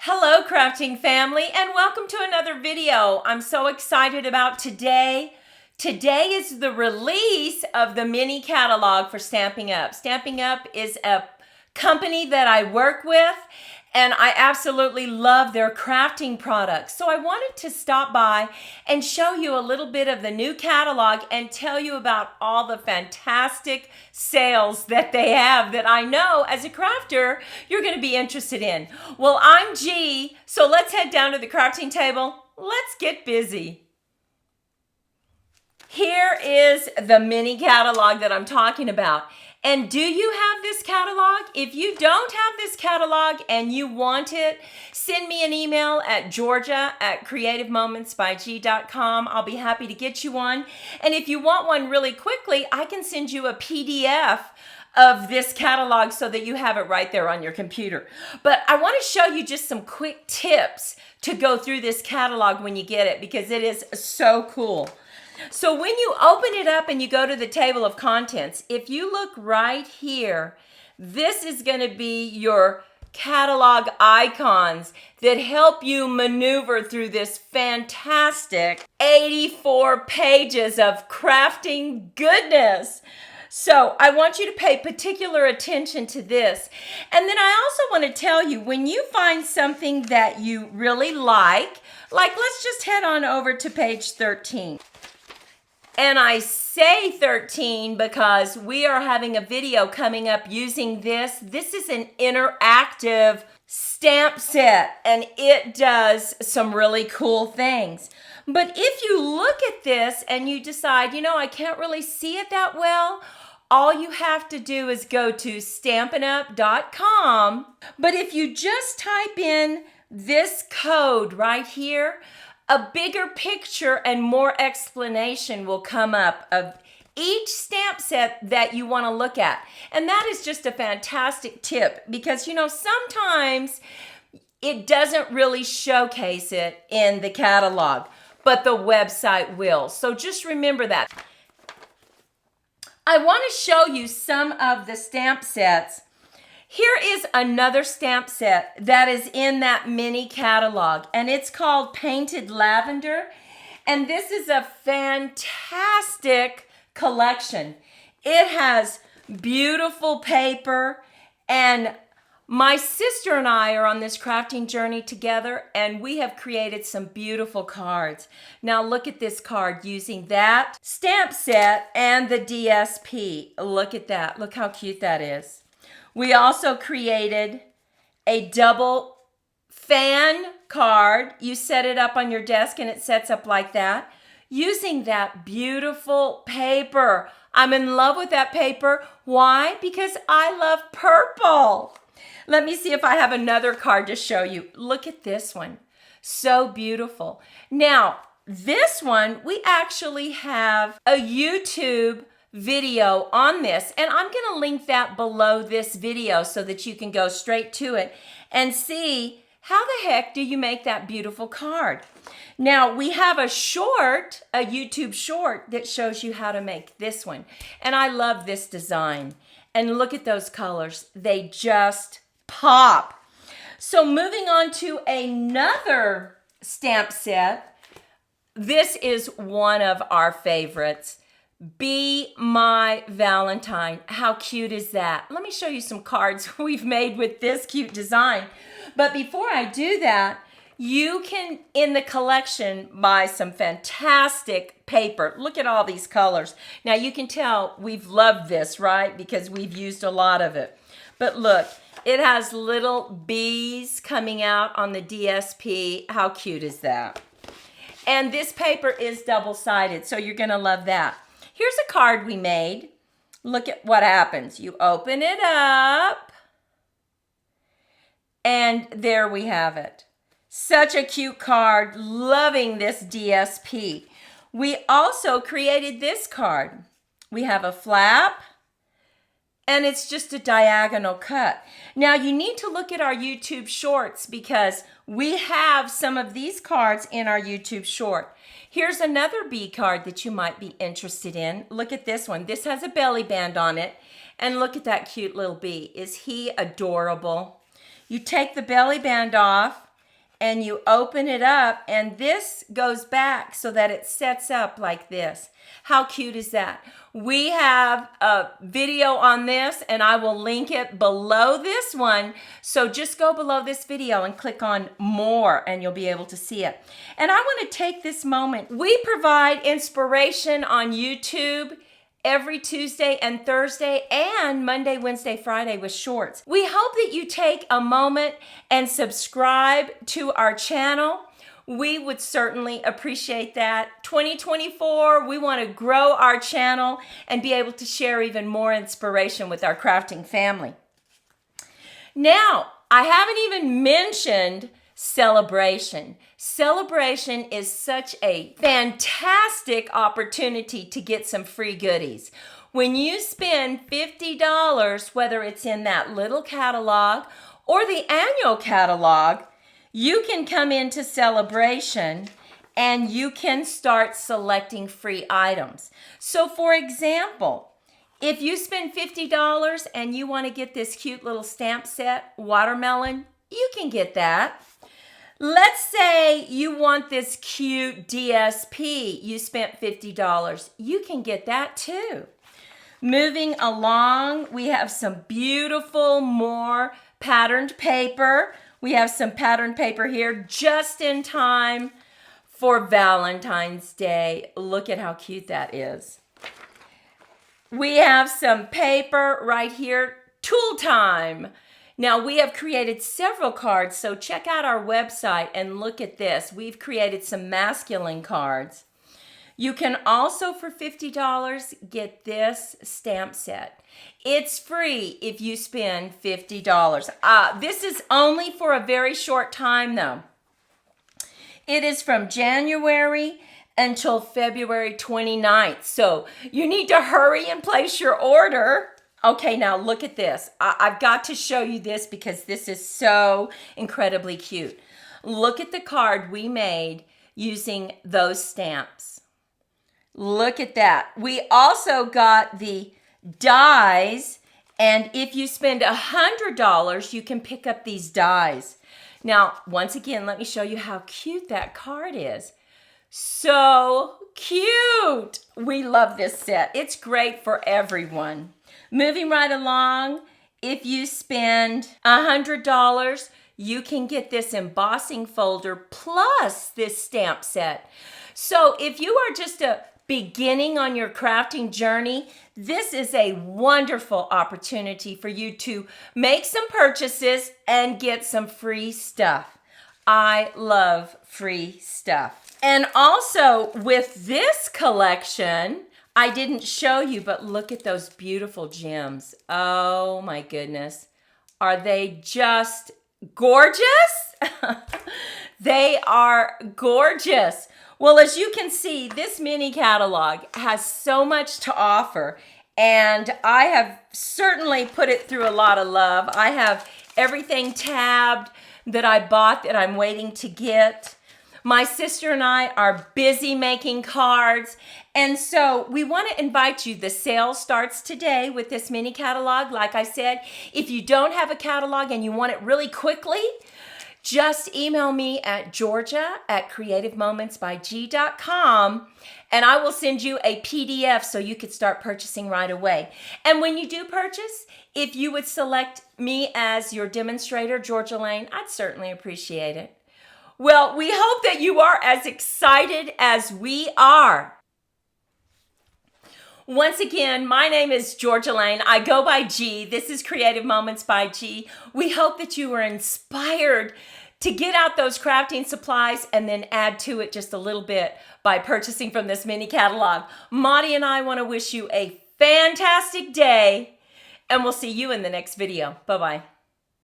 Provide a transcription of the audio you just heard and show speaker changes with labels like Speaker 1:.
Speaker 1: Hello crafting family and welcome to another video. I'm so excited about today. Today is the release of the mini catalog for Stampin' Up. Stampin' Up is a company that I work with and I absolutely love their crafting products. So I wanted to stop by and show you a little bit of the new catalog and tell you about all the fantastic sales that they have that I know as a crafter you're going to be interested in. Well, I'm G, so let's head down to the crafting table. Let's get busy. Here is the mini catalog that I'm talking about. And do you have this catalog? If you don't have this catalog and you want it, send me an email at georgia@creativemomentsbyg.com. I'll be happy to get you one. And if you want one really quickly, I can send you a PDF of this catalog so that you have it right there on your computer. But I want to show you just some quick tips to go through this catalog when you get it because it is so cool. So when you open it up and you go to the table of contents, if you look right here, this is going to be your catalog icons that help you maneuver through this fantastic 84 pages of crafting goodness. So I want you to pay particular attention to this. And then I also want to tell you, when you find something that you really like let's just head on over to page 13. And I say 13 because we are having a video coming up using this. This is an interactive stamp set and it does some really cool things. But if you look at this and you decide, I can't really see it that well, all you have to do is go to stampinup.com. But if you just type in this code right here, a bigger picture and more explanation will come up of each stamp set that you want to look at. And that is just a fantastic tip because, sometimes it doesn't really showcase it in the catalog, but the website will. So just remember that. I want to show you some of the stamp sets. Here is another stamp set that is in that mini catalog, and it's called Painted Lavender, and this is a fantastic collection. It has beautiful paper, and my sister and I are on this crafting journey together, and we have created some beautiful cards. Now look at this card using that stamp set and the DSP. Look at that. Look how cute that is. We also created a double fan card. You set it up on your desk and it sets up like that using that beautiful paper. I'm in love with that paper. Why? Because I love purple. Let me see if I have another card to show you. Look at this one. So beautiful. Now, this one, we actually have a YouTube video on this, and I'm going to link that below this video so that you can go straight to it and see how the heck do you make that beautiful card. Now we have a YouTube short that shows you how to make this one, and I love this design, and look at those colors. They just pop. So moving on to another stamp set. This is one of our favorites. Be My Valentine. How cute is that? Let me show you some cards we've made with this cute design. But before I do that, you can, in the collection, buy some fantastic paper. Look at all these colors. Now you can tell we've loved this, right? Because we've used a lot of it. But look, it has little bees coming out on the DSP. How cute is that? And this paper is double-sided, so you're going to love that. Here's a card we made. Look at what happens. You open it up, and there we have it. Such a cute card. Loving this DSP. We also created this card. We have a flap, and it's just a diagonal cut. Now, you need to look at our YouTube shorts because we have some of these cards in our YouTube short. Here's another bee card that you might be interested in. Look at this one. This has a belly band on it. And look at that cute little bee. Is he adorable? You take the belly band off and you open it up, and this goes back so that it sets up like this. How cute is that? We have a video on this, and I will link it below this one. So just go below this video and click on more, and you'll be able to see it. And I want to take this moment. We provide inspiration on YouTube every Tuesday and Thursday, and Monday, Wednesday, Friday with shorts. We hope that you take a moment and subscribe to our channel. We would certainly appreciate that. 2024, we want to grow our channel and be able to share even more inspiration with our crafting family. Now, I haven't even mentioned celebration. Celebration is such a fantastic opportunity to get some free goodies. When you spend $50, whether it's in that little catalog or the annual catalog, you can come into celebration and you can start selecting free items. So for example, if you spend $50 and you want to get this cute little stamp set, watermelon, you can get that. Let's say you want this cute DSP. You spent $50. You can get that too. Moving along, we have some beautiful, more patterned paper. We have some patterned paper here just in time for Valentine's Day. Look at how cute that is. We have some paper right here, tool time. Now, we have created several cards, so check out our website and look at this. We've created some masculine cards. You can also, for $50, get this stamp set. It's free if you spend $50. This is only for a very short time, though. It is from January until February 29th, so you need to hurry and place your order. Okay, now look at this. I've got to show you this because this is so incredibly cute. Look at the card we made using those stamps. Look at that. We also got the dies, and if you spend $100, you can pick up these dies. Now, once again, let me show you how cute that card is. So cute. We love this set. It's great for everyone. Moving right along, if you spend $100, you can get this embossing folder plus this stamp set. So if you are just beginning on your crafting journey, this is a wonderful opportunity for you to make some purchases and get some free stuff. I love free stuff. And also with this collection, I didn't show you, but look at those beautiful gems. Oh my goodness. Are they just gorgeous? They are gorgeous. Well, as you can see, this mini catalog has so much to offer, and I have certainly put it through a lot of love. I have everything tabbed that I bought that I'm waiting to get. My sister and I are busy making cards, and so we want to invite you. The sale starts today with this mini catalog. Like I said, if you don't have a catalog and you want it really quickly, just email me at georgia@creativemomentsbyg.com, and I will send you a PDF so you could start purchasing right away. And when you do purchase, if you would select me as your demonstrator, Georgia Lane, I'd certainly appreciate it. Well, we hope that you are as excited as we are. Once again, my name is Georgia Lane. I go by G. This is Creative Moments by G. We hope that you were inspired to get out those crafting supplies and then add to it just a little bit by purchasing from this mini catalog. Maudie and I want to wish you a fantastic day, and we'll see you in the next video. Bye-bye.